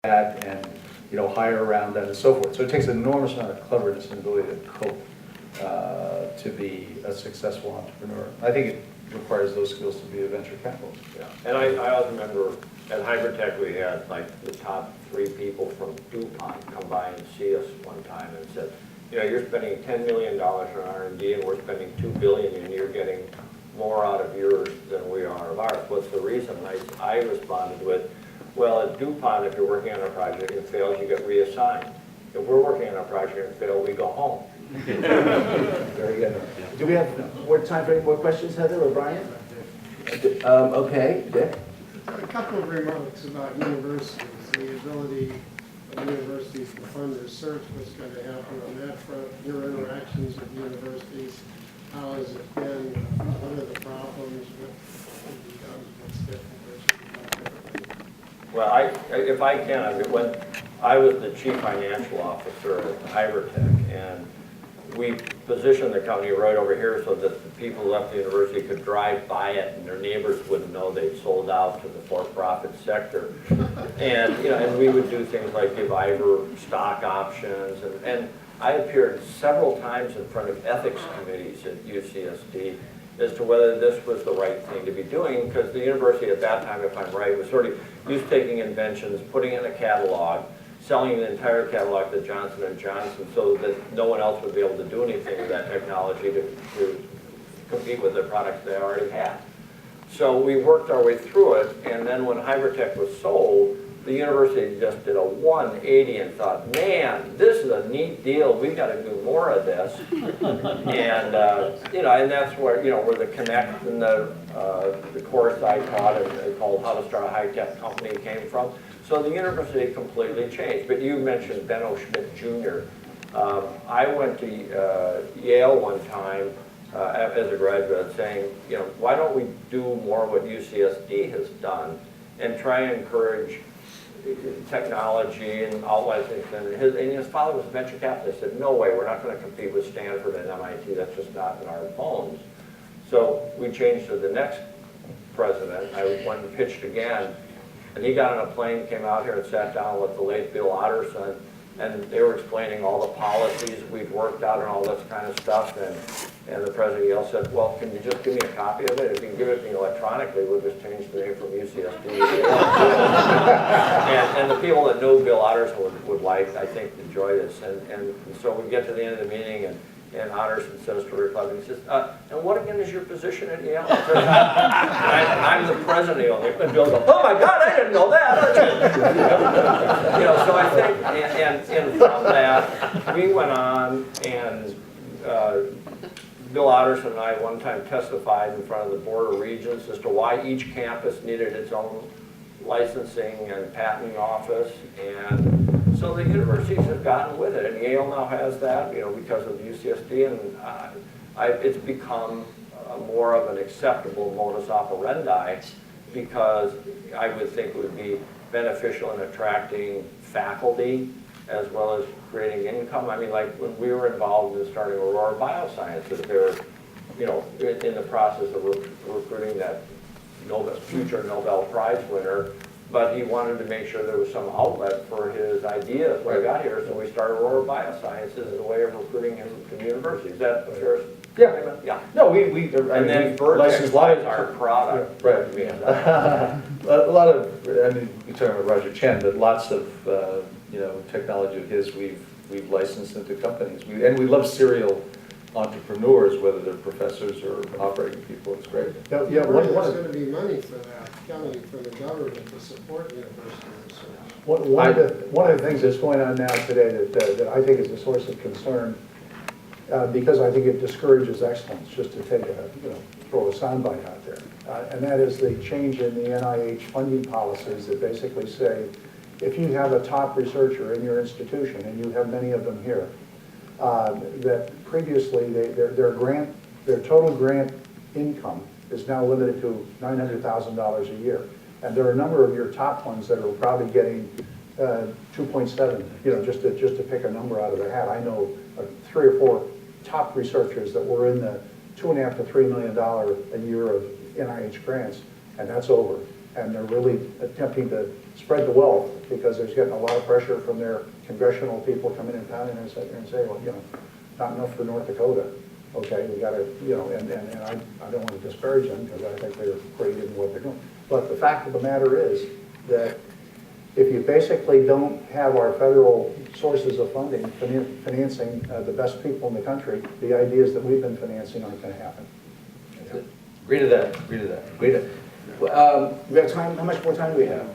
that and hire around that and so forth. So it takes an enormous amount of cleverness and ability to cope to be a successful entrepreneur. I think it requires those skills to be a venture capitalist. Yeah, and I also remember at Hybrid we had like the top 3 people from DuPont come by and see us one time and said, you're spending $10 million on R&D and we're spending $2 billion and you're getting more out of yours than we are of ours. What's the reason? I responded with, well, at DuPont, if you're working on a project and it fails, you get reassigned. If we're working on a project and it fails, we go home. Very good. Do we have more time for any more questions, Heather or Brian? Okay, Dick? A couple of remarks about universities, the ability of universities to fund research, what's going to happen on that front, your interactions with universities, how has it been, what are the problems, what can be done, what's different versus. Well, if I can, when I was the chief financial officer at Hybrid and we positioned the company right over here so that the people who left the university could drive by it and their neighbors wouldn't know they'd sold out to the for-profit sector. And and we would do things like give Ivor stock options, and I appeared several times in front of ethics committees at UCSD as to whether this was the right thing to be doing, because the university at that time, if I'm right, was sort of used to taking inventions, putting in a catalog, selling the entire catalog to Johnson & Johnson so that no one else would be able to do anything with that technology to compete with the products they already had. So we worked our way through it, and then when Hybrid was sold, the university just did a 180 and thought, man, this is a neat deal. We've got to do more of this. And and that's where where the Connect and the course I taught and called How to Start a High-Tech Company came from. So the university completely changed. But you mentioned Benno Schmidt Jr. I went to Yale one time as a graduate saying, why don't we do more what UCSD has done and try and encourage technology and out-licensing. And his father was a venture capitalist. He said, no way, we're not going to compete with Stanford and MIT. That's just not in our bones. So we changed to the next president. I went and pitched again. And he got on a plane, came out here and sat down with the late Bill Otterson, and they were explaining all the policies we'd worked out and all this kind of stuff. And the president of Yale said, well, can you just give me a copy of it? If you can give it to me electronically, we'll just change the name from UCSD. and the people that know Bill Otterson would like, I think, enjoy this. And so we get to the end of the meeting, and Otterson says to Rick, he says, and what again is your position at Yale? I'm the president of Yale. And Bill goes, oh my God, I didn't know that. So I think, and from that, we went on, and Bill Otterson and I one time testified in front of the Board of Regents as to why each campus needed its own licensing and patenting office. And so the universities have gotten with it, and Yale now has that, because of UCSD, and it's become more of an acceptable modus operandi, because I would think it would be beneficial in attracting faculty as well as creating income. I mean, like when we were involved in starting Aurora Biosciences, they were, in the process of recruiting that future Nobel Prize winner, but he wanted to make sure there was some outlet for his ideas when I got here, so we started Aurora Biosciences as a way of recruiting him to the university. Is that a fair statement? Yeah. No, and then Vertex buys our product. Yeah, right. A lot of, you're talking about Roger Chen, but lots of, technology of his we've licensed into companies. And we love serial entrepreneurs, whether they're professors or operating people. It's great. Yeah, there's going to be money for that coming from the government to support university research. One of the things that's going on now today that I think is a source of concern, because I think it discourages excellence, just to take throw a soundbite out there, and that is the change in the NIH funding policies that basically say, if you have a top researcher in your institution, and you have many of them here, that previously their total grant income is now limited to $900,000 a year. And there are a number of your top ones that are probably getting 2.7, just to pick a number out of the hat. I know 3 or 4 top researchers that were in the $2.5 to $3 million a year of NIH grants, and that's over. And they're really attempting to spread the wealth because there's getting a lot of pressure from their congressional people coming in town and sit there and say, well, you know, not enough for North Dakota. Okay, we gotta, you know, and I don't want to disparage them because I think they're great in what they're doing. But the fact of the matter is that if you basically don't have our federal sources of funding, financing the best people in the country, the ideas that we've been financing aren't going to happen. Agree to that, agree to that. Wait, we have time, how much more time do we have?